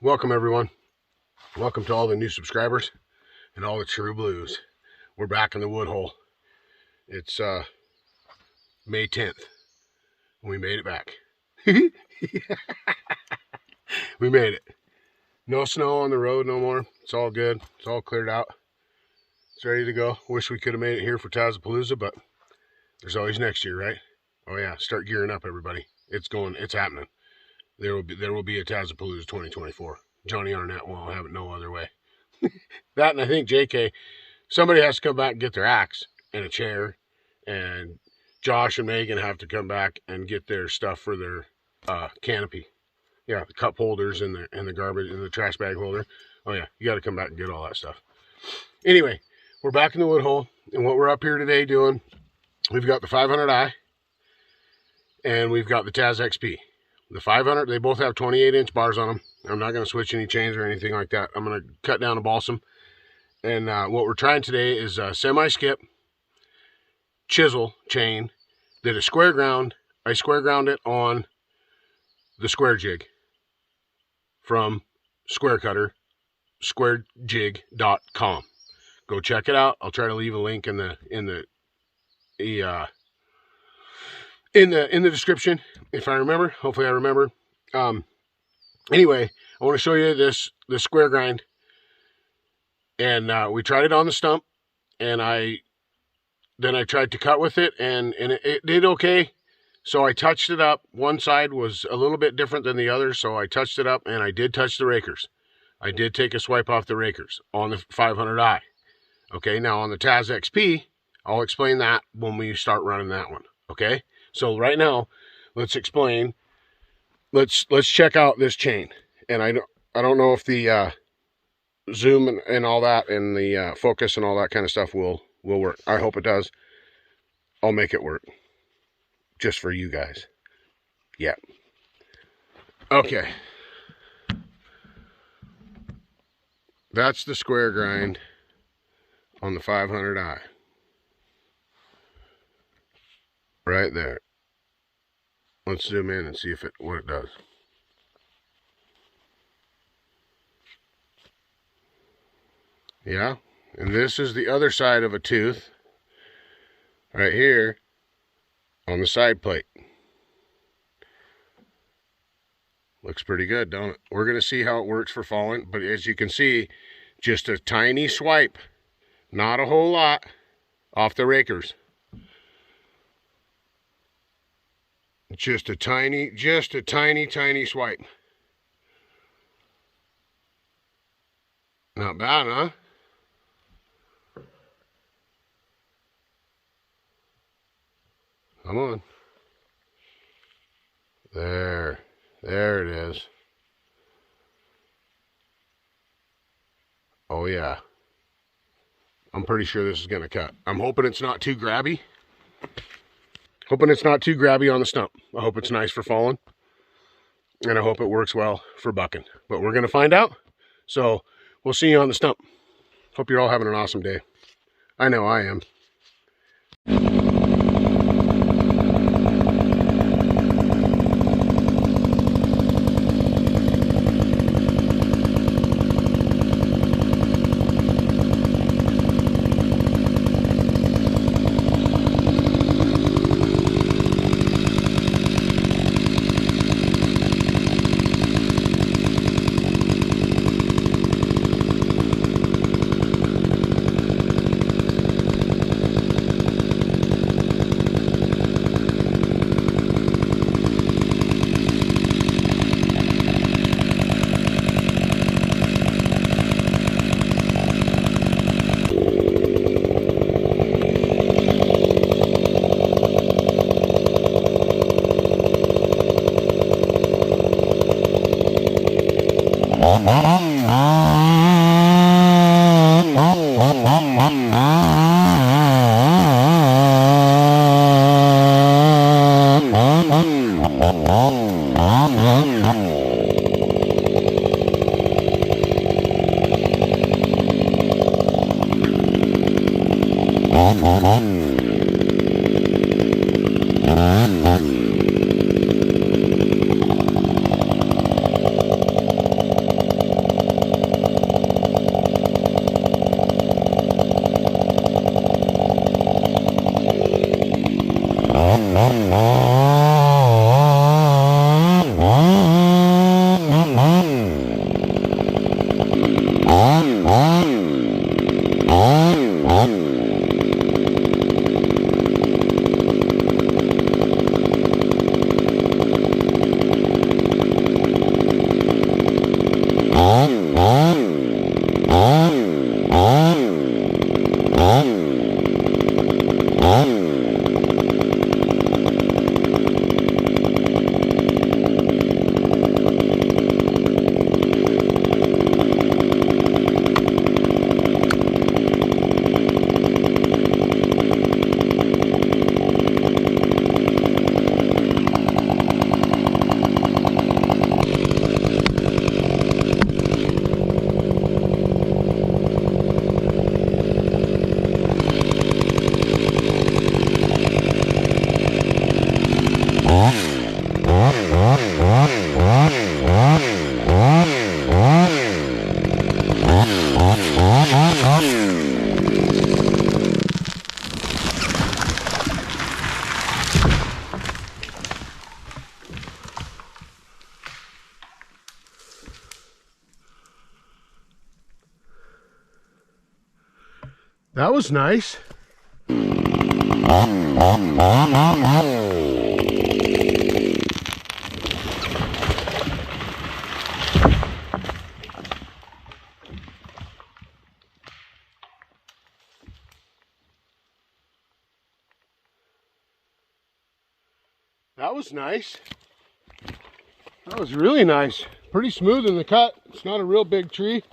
Welcome everyone. Welcome to all the new subscribers and all the true blues. We're back in the wood hole. It's May 10th. We made it back. We made it. No snow on the road no more. It's all good. It's all cleared out. It's ready to go. Wish we could have made it here for TazMan-Palooza, but there's always next year, right? Oh yeah, start gearing up everybody. It's happening. There will be a TazMan-Palooza 2024. Johnny Arnett won't have it no other way. That, and I think JK, somebody has to come back and get their axe and a chair, and Josh and Megan have to come back and get their stuff for their canopy. Yeah, the cup holders and the garbage and the trash bag holder. Oh yeah, you got to come back and get all that stuff. Anyway, we're back in the wood hole, and what we're up here today doing, we've got the 500i and we've got the Taz XP. The 500, they both have 28-inch bars on them. I'm not going to switch any chains or anything like that. I'm going to cut down a balsam. And what we're trying today is a semi-skip chisel chain that is square ground. I square ground it on the square jig from SquareCutter, squarejig.com. Go check it out. I'll try to leave a link in the description if I remember. Hopefully I remember. Anyway, I want to show you this square grind, and we tried it on the stump, and then I tried to cut with it, and it did okay. So I touched it up. One side was a little bit different than the other, so I touched it up, and I did touch the rakers. I did take a swipe off the rakers on the 500i. Okay, now on the Taz XP, I'll explain that when we start running that one. Okay, so right now, let's explain. Let's check out this chain, and I don't know if the zoom and all that, and the focus and all that kind of stuff will work. I hope it does. I'll make it work, just for you guys. Yeah. Okay. That's the square grind on the 500i. Right there. Let's zoom in and see what it does. Yeah, and this is the other side of a tooth right here on the side plate. Looks pretty good, don't it? We're going to see how it works for falling, but as you can see, just a tiny swipe, not a whole lot, off the rakers. Just a tiny swipe. Not bad, huh? Come on. There it is. Oh yeah. I'm pretty sure this is going to cut. I'm hoping it's not too grabby. Hoping it's not too grabby on the stump. I hope it's nice for falling. And I hope it works well for bucking. But we're going to find out. So we'll see you on the stump. Hope you're all having an awesome day. I know I am. That was nice. That was nice. That was really nice. Pretty smooth in the cut. It's not a real big tree.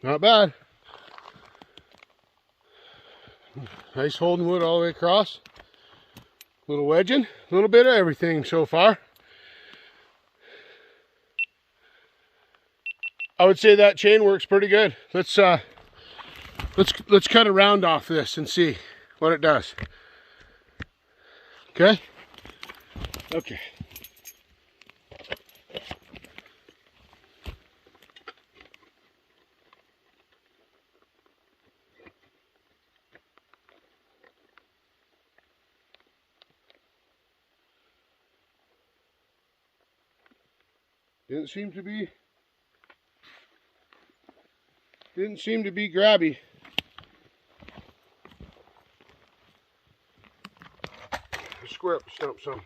Not bad. Nice holding wood all the way across. Little wedging. A little bit of everything so far. I would say that chain works pretty good. Let's cut a round off this and see what it does. Okay? Okay. Didn't seem to be grabby. Square up the stump some.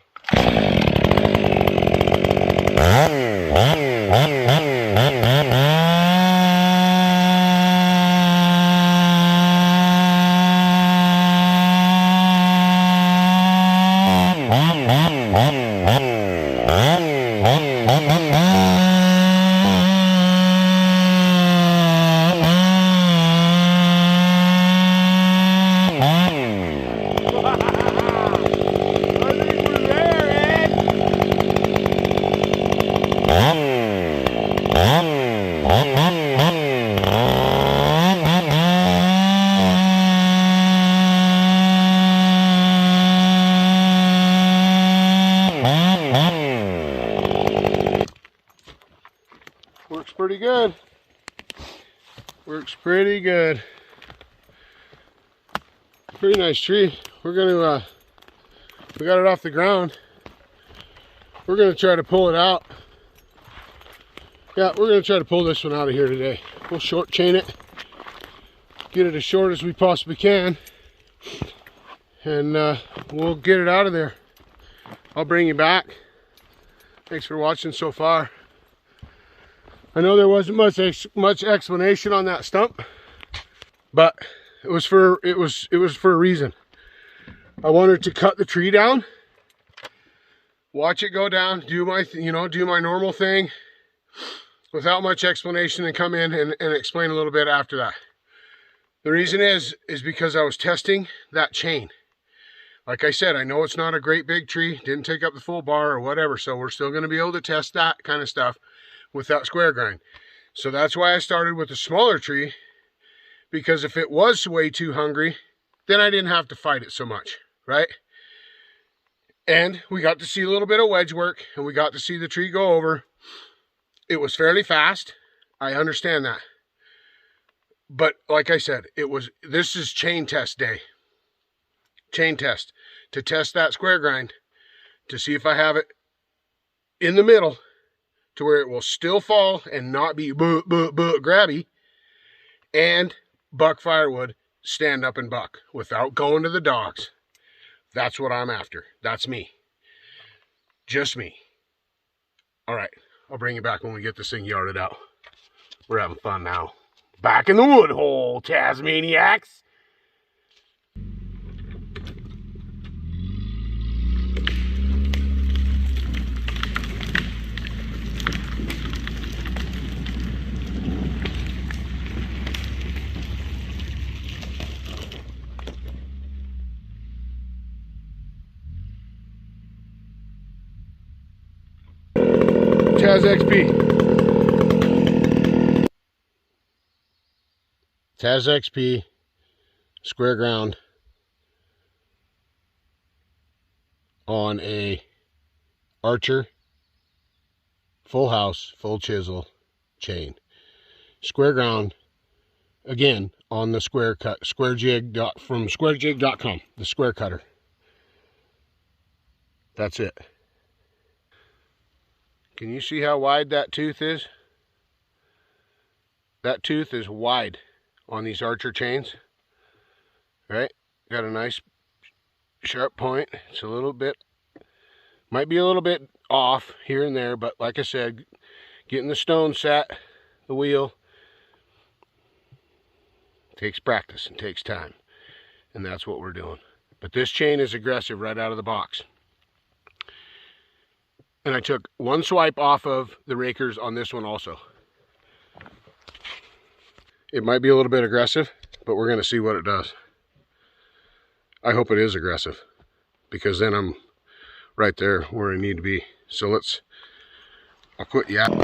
Works pretty good. Works pretty good. Pretty nice tree. We're gonna, we got it off the ground. We're gonna try to pull it out. Yeah, we're gonna try to pull this one out of here today. We'll short chain it, get it as short as we possibly can, and we'll get it out of there. I'll bring you back. Thanks for watching so far. I know there wasn't much explanation on that stump, but it was for a reason. I wanted to cut the tree down, watch it go down, do my normal thing without much explanation, and come in and explain a little bit after that. The reason is because I was testing that chain. Like I said, I know it's not a great big tree, didn't take up the full bar or whatever, so we're still going to be able to test that kind of stuff with that square grind. So that's why I started with a smaller tree, because if it was way too hungry, then I didn't have to fight it so much, right? And we got to see a little bit of wedge work, and we got to see the tree go over. It was fairly fast. I understand that. But like I said, this is chain test day. Chain test. To test that square grind, to see if I have it in the middle, to where it will still fall and not be grabby, and buck firewood, stand up and buck without going to the dogs. That's what I'm after. That's me. Just me. All right, I'll bring you back when we get this thing yarded out. We're having fun now. Back in the wood hole, Tasmaniacs. Taz XP, square ground on a Archer, full house, full chisel chain. Square ground, again, on the SquareJig from SquareJig.com, the SquareCutter. That's it. Can you see how wide that tooth is? that tooth is wide on these Archer chains, right? Got a nice sharp point. It's a little bit, might be a little bit off here and there, but like I said, getting the stone set, the wheel, takes practice and takes time, and that's what we're doing. But this chain is aggressive right out of the box. And I took one swipe off of the rakers on this one also. It might be a little bit aggressive, but we're going to see what it does. I hope it is aggressive, because then I'm right there where I need to be. So I'll quit yapping.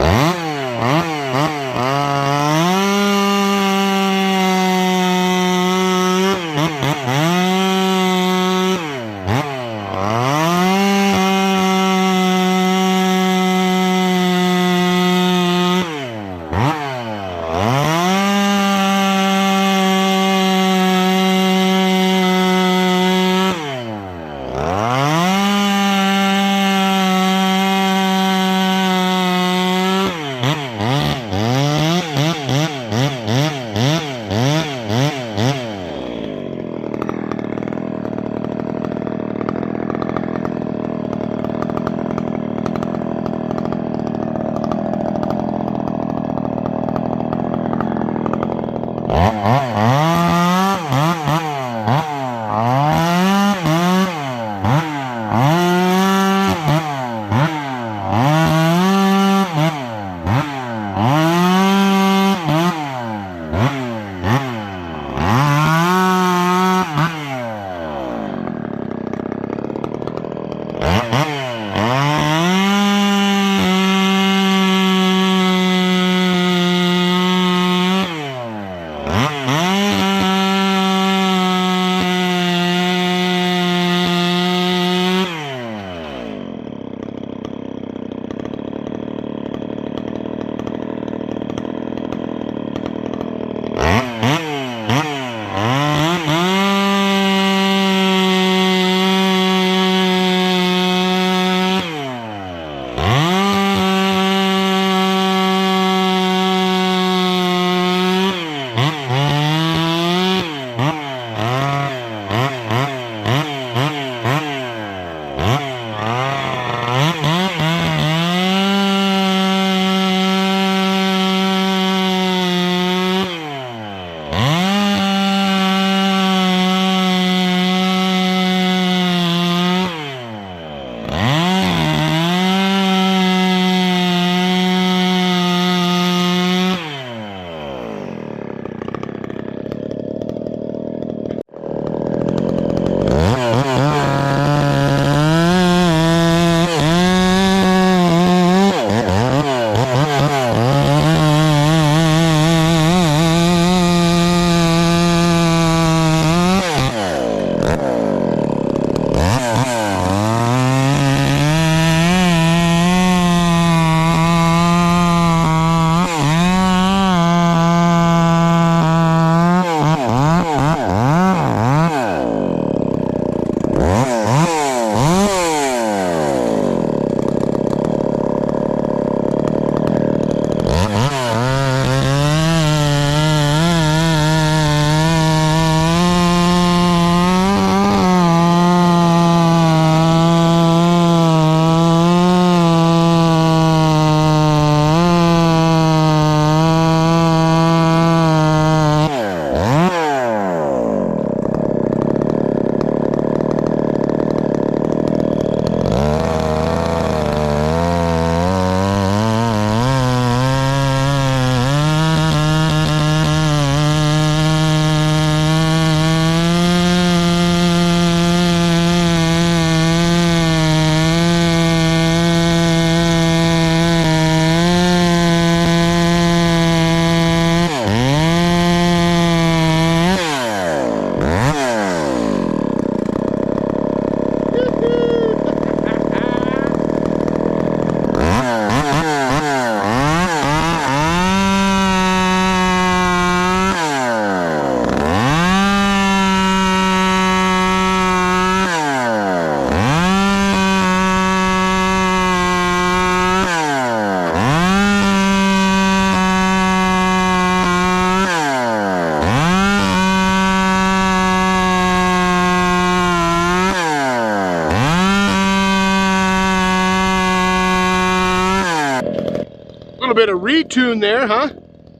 little bit of retune there, huh?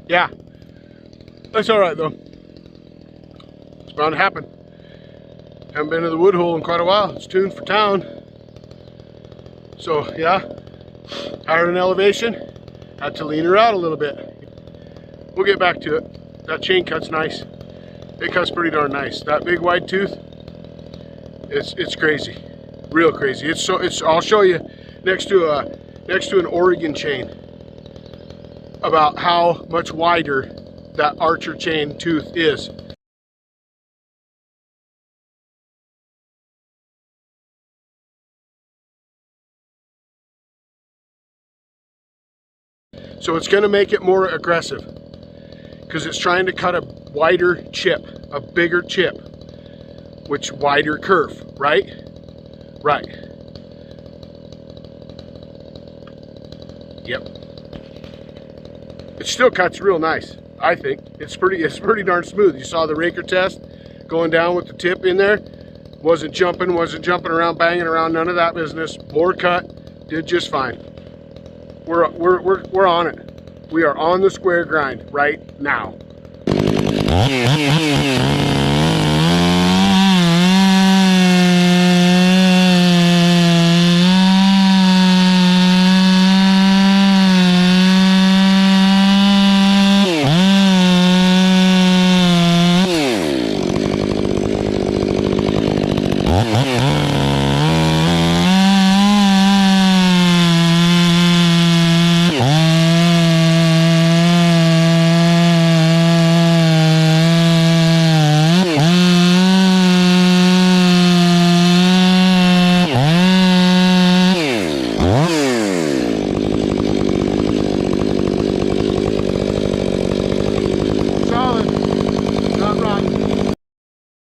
Yeah. That's all right though. It's bound to happen. Haven't been to the wood hole in quite a while. It's tuned for town. So yeah, higher in elevation. Had to lean her out a little bit. We'll get back to it. That chain cut's nice. It cuts pretty darn nice. That big wide tooth, it's crazy, real crazy. I'll show you next to an Oregon chain about how much wider that Archer chain tooth is. So it's going to make it more aggressive because it's trying to cut a wider chip, a bigger chip, which wider curve, right? Right. Yep. It still cuts real nice, I think. It's pretty darn smooth. You saw the raker test going down with the tip in there. Wasn't jumping around, banging around, none of that business. More cut, did just fine. We're on it. We are on the square grind right now.